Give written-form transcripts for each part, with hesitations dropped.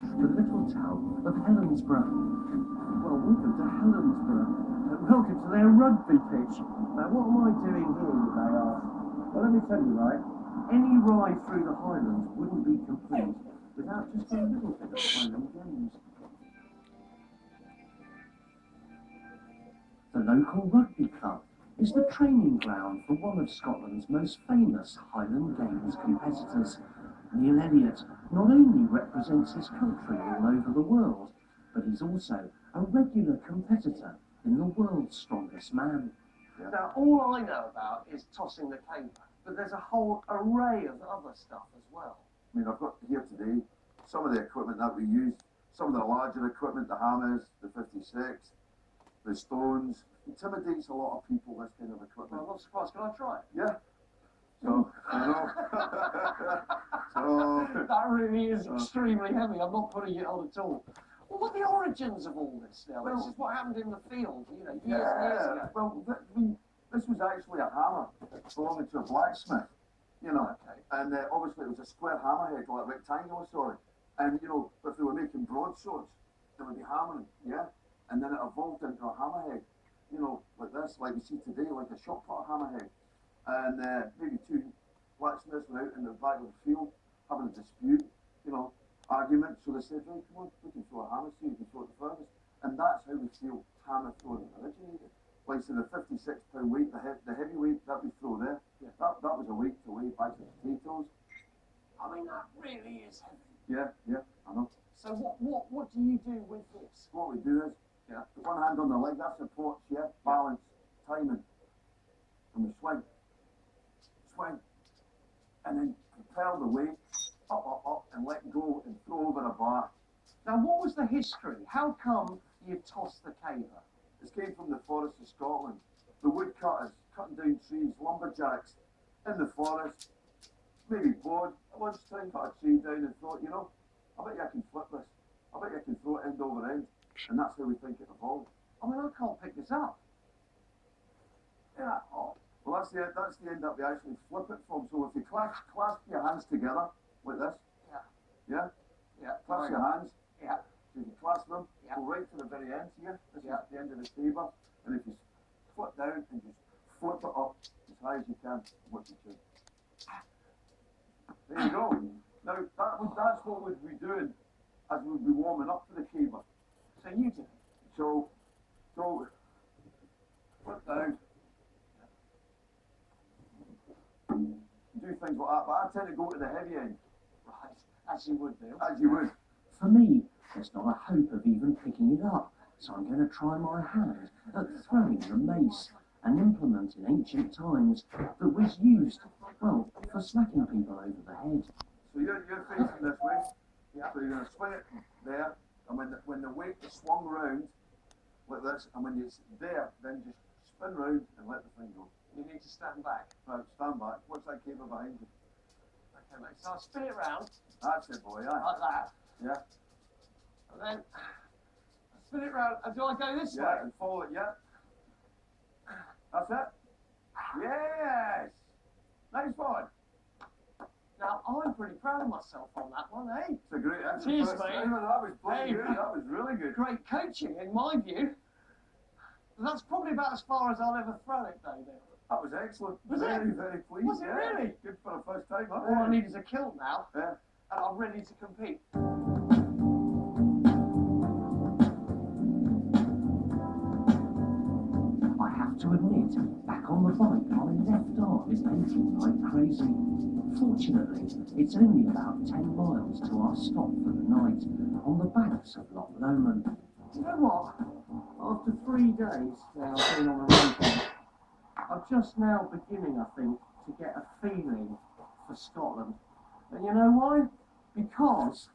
The little town of Helensburgh. Well, welcome to Helensburgh. Welcome to their rugby pitch. Now, what am I doing here, you may ask? Well, let me tell you, right? Any ride through the Highlands wouldn't be complete without just a little bit of Highland games. The local rugby club is the training ground for one of Scotland's most famous Highland Games competitors. Neil Elliott not only represents his country all over the world, but he's also a regular competitor in the World's Strongest Man. Now, all I know about is tossing the caper, but there's a whole array of other stuff as well. I mean, I've got here today some of the equipment that we use, some of the larger equipment, the hammers, the 56, the stones. Intimidates a lot of people, this kind of equipment. Well, I'm not surprised. Can I try it? Yeah. So, I know. So, that really is extremely heavy. I'm not putting it on at all. Well, what are the origins of all this now? Well, this is what happened in the field, you know, years and years ago. Well, this was actually a hammer belonging to a blacksmith, you know. Okay. And obviously it was a square hammerhead, like rectangular, sorry. And, you know, if they were making broadswords, they would be hammering, yeah? And then it evolved into a hammerhead, you know, like this, like we see today, like a shot put hammerhead. And maybe two blacksmiths were out in the back of the field having a dispute, you know, argument. So they said, right, come on, we can throw a hammer, so you can throw it the furthest. And that's how we feel hammer throwing originated. Like, so the 56-pound weight, the heavy weight that we throw there, yeah, that was a weight to weigh bags of potatoes. I mean, that really is heavy. Yeah, I know. So what do you do with this? What we do is, yeah, put one hand on the leg, that supports, yeah, balance, timing. And we swing, and then propel the weight up, and let go and throw over a bar. Now, what was the history? How come you tossed the caper? This came from the forests of Scotland. The woodcutters cutting down trees, lumberjacks in the forest, maybe bored at lunchtime, cut a tree down and thought, you know, I bet you I can flip this. I bet you I can throw it end over end. And that's how we think it evolved. I mean, I can't pick this up. Yeah. Oh. Well, that's the end that we actually flip it from. So if you clasp your hands together like this. Yeah. Clasp your hands. Yeah. So if you clasp them, yeah, go right to the very end here. This is the end of the saber. And if you flip down and just flip it up as high as you can, what you choose. There you go. Now that's what we'd be doing as we'd be warming up for the caber. So you did it. So flip down. Do things like that, but I tend to go to the heavy end. Right, as you would do. As you would. For me, there's not a hope of even picking it up, so I'm going to try my hand at throwing the mace, an implement in ancient times that was used, well, for smacking people over the head. So you're facing this way. Yeah. So you're going to swing it there, and when the weight is swung round like this, and when it's there, then just spin round and let the thing go. You need to stand back. Right, stand back. What's that caber behind you? Okay, mate. So I'll spin it round. That's it, boy. Yeah. Like that. Yeah. And then spin it round. And do I go this way? Yeah, and follow it. Yeah. That's it. Yes. Nice one. Now I'm pretty proud of myself on that one, eh? It's a great. That's Cheers, the first mate. time, and that was bloody Hey. good. That was really good. Great coaching, in my view. That's probably about as far as I'll ever throw it, though. Then. That was excellent. Was it? Very pleased. Was it really? Good for the first time. Huh? All I need is a kilt now, Yeah. and I'm ready to compete. I have to admit, back on the bike, my left arm is aching like crazy. Fortunately, it's only about 10 miles to our stop for the night, on the banks of Loch Lomond. You know what? After 3 days now being on the road, I'm just now beginning, I think, to get a feeling for Scotland. And you know why? Because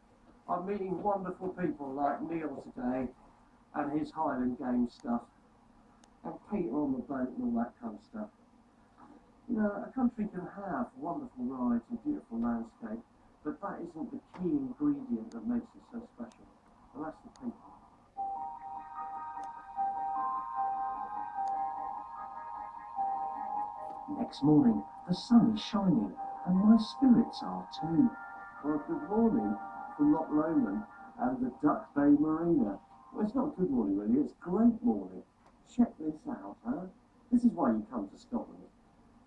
I'm meeting wonderful people like Neil today and his Highland Games stuff, and Peter on the boat and all that kind of stuff. You know, a country can have wonderful rides and beautiful landscape, but that isn't the key ingredient that makes it so special. And that's the people. Next morning, the sun is shining, and my spirits are too. Well, good morning from Loch Lomond. and the Duck Bay Marina. Well, it's not good morning, really. It's great morning. Check this out, huh? This is why you come to Scotland.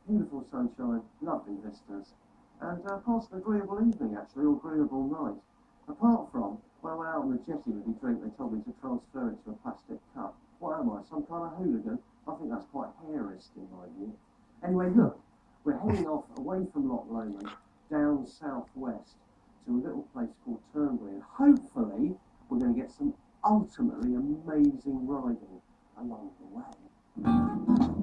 Beautiful sunshine, lovely vistas, and past an agreeable evening, actually, or agreeable night. Apart from, when I went out on the jetty with a drink, they told me to transfer it to a plastic cup. What am I, some kind of hooligan? I think that's quite hairist in my view. Anyway, look, we're heading off away from Loch Lomond, down southwest to a little place called Turnberry, and hopefully we're going to get some ultimately amazing riding along the way.